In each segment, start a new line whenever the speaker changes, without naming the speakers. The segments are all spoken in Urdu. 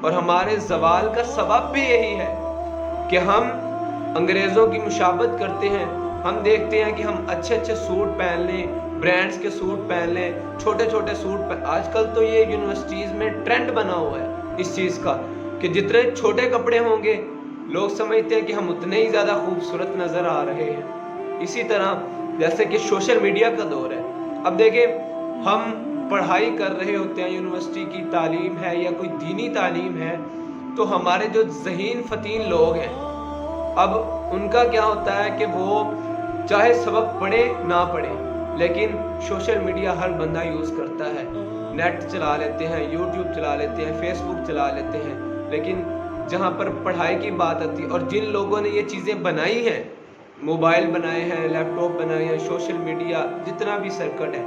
اور ہمارے زوال کا سبب بھی یہی ہے کہ ہم انگریزوں کی مشابہت کرتے ہیں. ہم دیکھتے ہیں کہ ہم اچھے اچھے سوٹ پہن لیں، برانڈز کے سوٹ پہن لیں، چھوٹے چھوٹے سوٹ آج کل تو یہ یونیورسٹیز میں ٹرینڈ بنا ہوا ہے اس چیز کا کہ جتنے چھوٹے کپڑے ہوں گے لوگ سمجھتے ہیں کہ ہم اتنے ہی زیادہ خوبصورت نظر آ رہے ہیں. اسی طرح جیسے کہ سوشل میڈیا کا دور ہے. اب دیکھیں ہم پڑھائی کر رہے ہوتے ہیں، یونیورسٹی کی تعلیم ہے یا کوئی دینی تعلیم ہے، تو ہمارے جو ذہین فتین لوگ ہیں اب ان کا کیا ہوتا ہے کہ وہ چاہے سبق پڑھے نہ پڑھے لیکن سوشل میڈیا ہر بندہ یوز کرتا ہے. نیٹ چلا لیتے ہیں، یوٹیوب چلا لیتے ہیں، فیس بک چلا لیتے ہیں، لیکن جہاں پر پڑھائی کی بات آتی ہے اور جن لوگوں نے یہ چیزیں بنائی ہیں، موبائل بنائے ہیں، لیپ ٹاپ بنائے ہیں، سوشل میڈیا جتنا بھی سرکٹ ہے،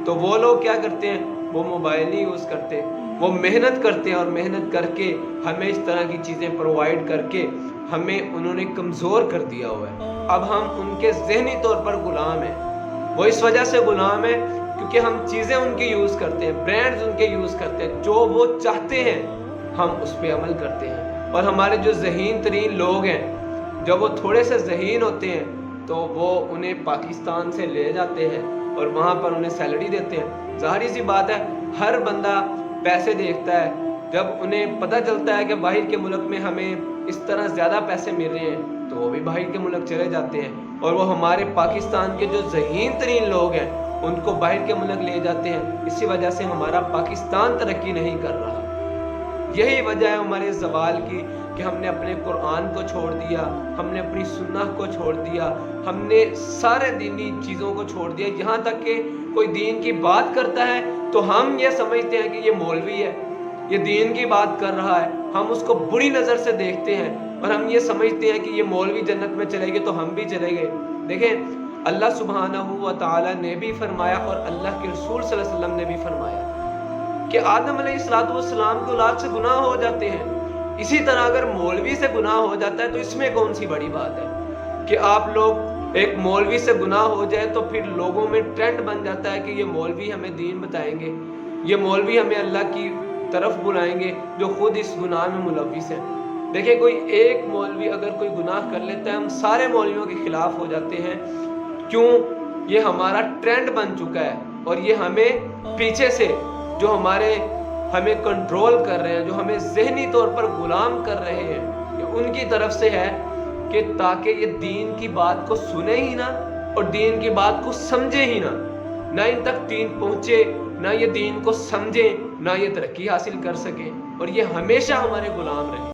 تو وہ لوگ کیا کرتے ہیں، وہ موبائل نہیں یوز کرتے، وہ محنت کرتے ہیں اور محنت کر کے ہمیں اس طرح کی چیزیں پرووائڈ کر کے ہمیں انہوں نے کمزور کر دیا ہوا ہے. اب ہم ان کے ذہنی طور پر غلام ہیں. وہ اس وجہ سے غلام ہیں کیونکہ ہم چیزیں ان کی یوز کرتے ہیں، برانڈز ان کے یوز کرتے ہیں، جو وہ چاہتے ہیں ہم اس پہ عمل کرتے ہیں. اور ہمارے جو ذہین ترین لوگ ہیں جب وہ تھوڑے سے ذہین ہوتے ہیں تو وہ انہیں پاکستان سے لے جاتے ہیں اور وہاں پر انہیں سیلری دیتے ہیں. ظاہری سی بات ہے ہر بندہ پیسے دیکھتا ہے. جب انہیں پتہ چلتا ہے کہ باہر کے ملک میں ہمیں اس طرح زیادہ پیسے مل رہے ہیں تو وہ بھی باہر کے ملک چلے جاتے ہیں اور وہ ہمارے پاکستان کے جو ذہین ترین لوگ ہیں ان کو باہر کے ملک لے جاتے ہیں. اسی وجہ سے ہمارا پاکستان ترقی نہیں کر رہا. یہی وجہ ہے ہمارے زوال کی کہ ہم نے اپنے قرآن کو چھوڑ دیا، ہم نے اپنی سنت کو چھوڑ دیا، ہم نے سارے دینی چیزوں کو چھوڑ دیا. یہاں تک کہ کوئی دین کی بات کرتا ہے تو ہم یہ سمجھتے ہیں کہ یہ مولوی ہے، یہ دین کی بات کر رہا ہے. ہم اس کو بری نظر سے دیکھتے ہیں اور ہم یہ سمجھتے ہیں کہ یہ مولوی جنت میں چلے گئے تو ہم بھی چلے گئے. دیکھیں اللہ سبحانہ و تعالی نے بھی فرمایا اور اللہ کے رسول صلی اللہ علیہ وسلم نے بھی فرمایا کہ آدم علیہ السلام کی اولاد سے گناہ ہو جاتے ہیں. اسی طرح اگر مولوی سے گناہ ہو جاتا ہے تو اس میں کون سی بڑی بات ہے کہ آپ لوگ ایک مولوی سے گناہ ہو جائے تو پھر لوگوں میں ٹرینڈ بن جاتا ہے کہ یہ مولوی ہمیں دین بتائیں گے، یہ مولوی ہمیں اللہ کی طرف بلائیں گے جو خود اس گناہ میں ملوث ہے. دیکھیں کوئی ایک مولوی اگر کوئی گناہ کر لیتا ہے ہم سارے مولویوں کے خلاف ہو جاتے ہیں. کیوں؟ یہ ہمارا ٹرینڈ بن چکا ہے اور یہ ہمیں پیچھے سے جو ہمیں کنٹرول کر رہے ہیں، جو ہمیں ذہنی طور پر غلام کر رہے ہیں، یہ ان کی طرف سے ہے کہ تاکہ یہ دین کی بات کو سنے ہی نہ اور دین کی بات کو سمجھے ہی نہ ان تک دین پہنچے، نہ یہ دین کو سمجھیں، نہ یہ ترقی حاصل کر سکیں اور یہ ہمیشہ ہمارے غلام رہیں.